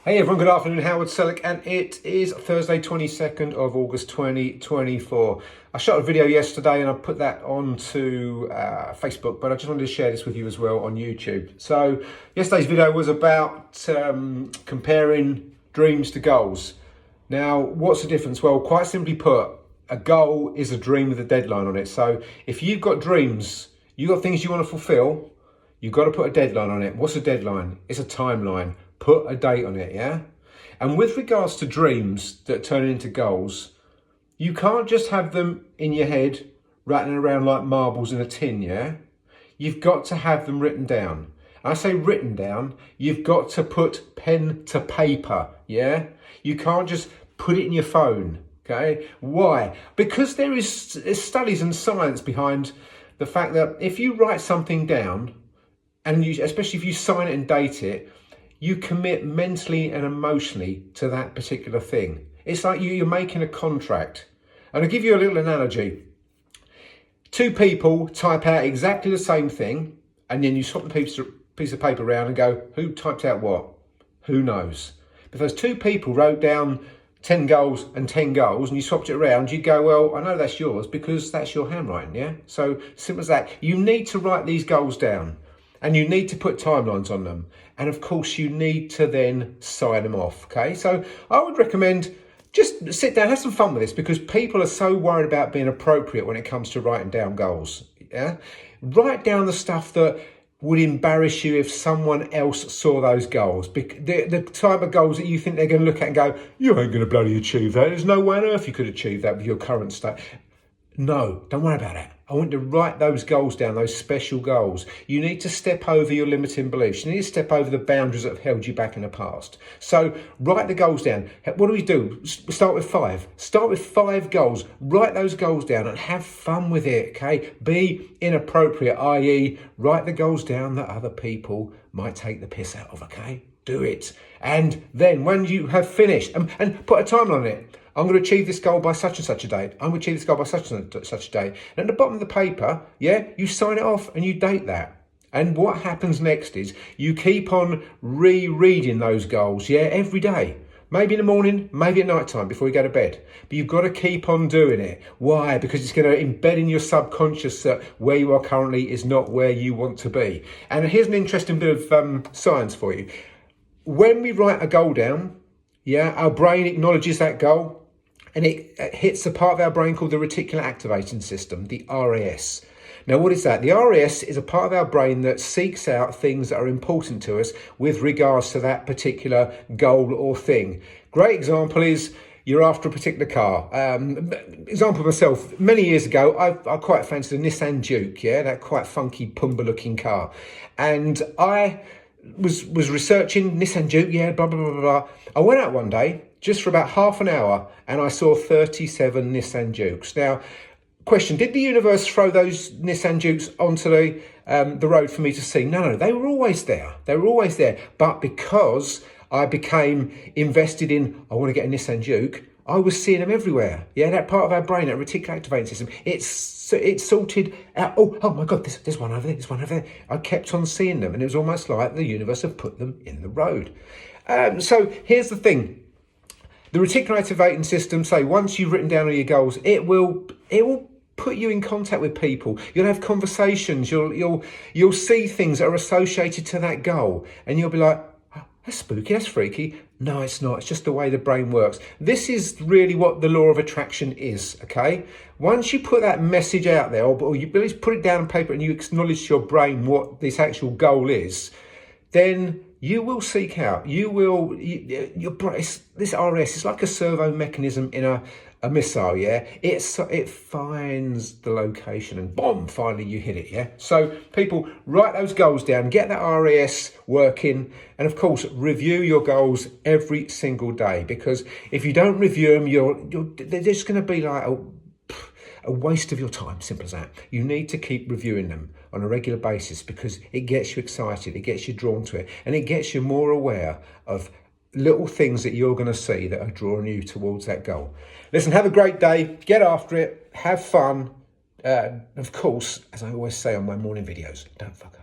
Hey everyone, good afternoon, Howard Sellick, and it is Thursday 22nd of August 2024. I shot a video yesterday and I put that onto Facebook, but I just wanted to share this with you as well on YouTube. So yesterday's video was about comparing dreams to goals. Now, what's the difference? Well, quite simply put, a goal is a dream with a deadline on it. So if you've got dreams, you've got things you want to fulfill, you've got to put a deadline on it. What's a deadline? It's a timeline. Put a date on it, yeah? And with regards to dreams that turn into goals, you can't just have them in your head rattling around like marbles in a tin, yeah? You've got to have them written down. I say written down, you've got to put pen to paper, yeah? You can't just put it in your phone, okay? Why? Because there's studies and science behind the fact that if you write something down, and especially if you sign it and date it, you commit mentally and emotionally to that particular thing. It's like you're making a contract. And I'll give you a little analogy. Two people type out exactly the same thing, and then you swap the piece of paper around and go, who typed out what? Who knows? If those two people wrote down 10 goals and 10 goals and you swapped it around, you'd go, well, I know that's yours because that's your handwriting, yeah? So simple as that. You need to write these goals down. And you need to put timelines on them. And of course, you need to then sign them off, okay? So I would recommend just sit down, have some fun with this, because people are so worried about being appropriate when it comes to writing down goals, yeah? Write down the stuff that would embarrass you if someone else saw those goals. The type of goals that you think they're going to look at and go, you ain't going to bloody achieve that. There's no way on earth you could achieve that with your current state. No, don't worry about it. I want you to write those goals down, those special goals. You need to step over your limiting beliefs. You need to step over the boundaries that have held you back in the past. So write the goals down. What do? Start with 5. Start with 5 goals. Write those goals down and have fun with it, okay? Be inappropriate, i.e. write the goals down that other people might take the piss out of, okay? Do it. And then when you have finished, and put a timeline on it. I'm going to achieve this goal by such and such a date. I'm going to achieve this goal by such and such a date. And at the bottom of the paper, yeah, you sign it off and you date that. And what happens next is you keep on rereading those goals, yeah, every day. Maybe in the morning, maybe at night time before you go to bed. But you've got to keep on doing it. Why? Because it's going to embed in your subconscious that where you are currently is not where you want to be. And here's an interesting bit of science for you. When we write a goal down, yeah, our brain acknowledges that goal. And it hits a part of our brain called the reticular activating system, the RAS. Now, what is that? The RAS is a part of our brain that seeks out things that are important to us with regards to that particular goal or thing. Great example is you're after a particular car. Example myself, many years ago, I quite fancied a Nissan Juke, yeah, that quite funky Pumbaa looking car. And I was researching Nissan Juke, yeah, blah, blah, blah, blah. I went out one day, just for about half an hour, and I saw 37 Nissan Jukes. Now, question, did the universe throw those Nissan Jukes onto the road for me to see? No, they were always there. They were always there. But because I became invested in, I want to get a Nissan Juke, I was seeing them everywhere. Yeah, that part of our brain, that reticular activating system, it sorted out, oh my God, there's one over there, there's one over there. I kept on seeing them, and it was almost like the universe had put them in the road. So here's the thing. The reticular activating system, say once you've written down all your goals, it will put you in contact with people. You'll have conversations. You'll see things that are associated to that goal, and you'll be like, oh, that's spooky, that's freaky. No, it's not. It's just the way the brain works. This is really what the law of attraction is, okay? Once you put that message out there, or you at least put it down on paper and you acknowledge to your brain what this actual goal is, then you will seek out, your brain, this RS is like a servo mechanism in a missile, yeah? It finds the location and boom, finally you hit it, yeah? So people, write those goals down, get that RAS working, and of course, review your goals every single day, because if you don't review them, they're just going to be like a waste of your time, simple as that. You need to keep reviewing them on a regular basis because it gets you excited, it gets you drawn to it, and it gets you more aware of little things that you're going to see that are drawing you towards that goal. Listen, have a great day, get after it, have fun. Of course, as I always say on my morning videos, don't fuck up.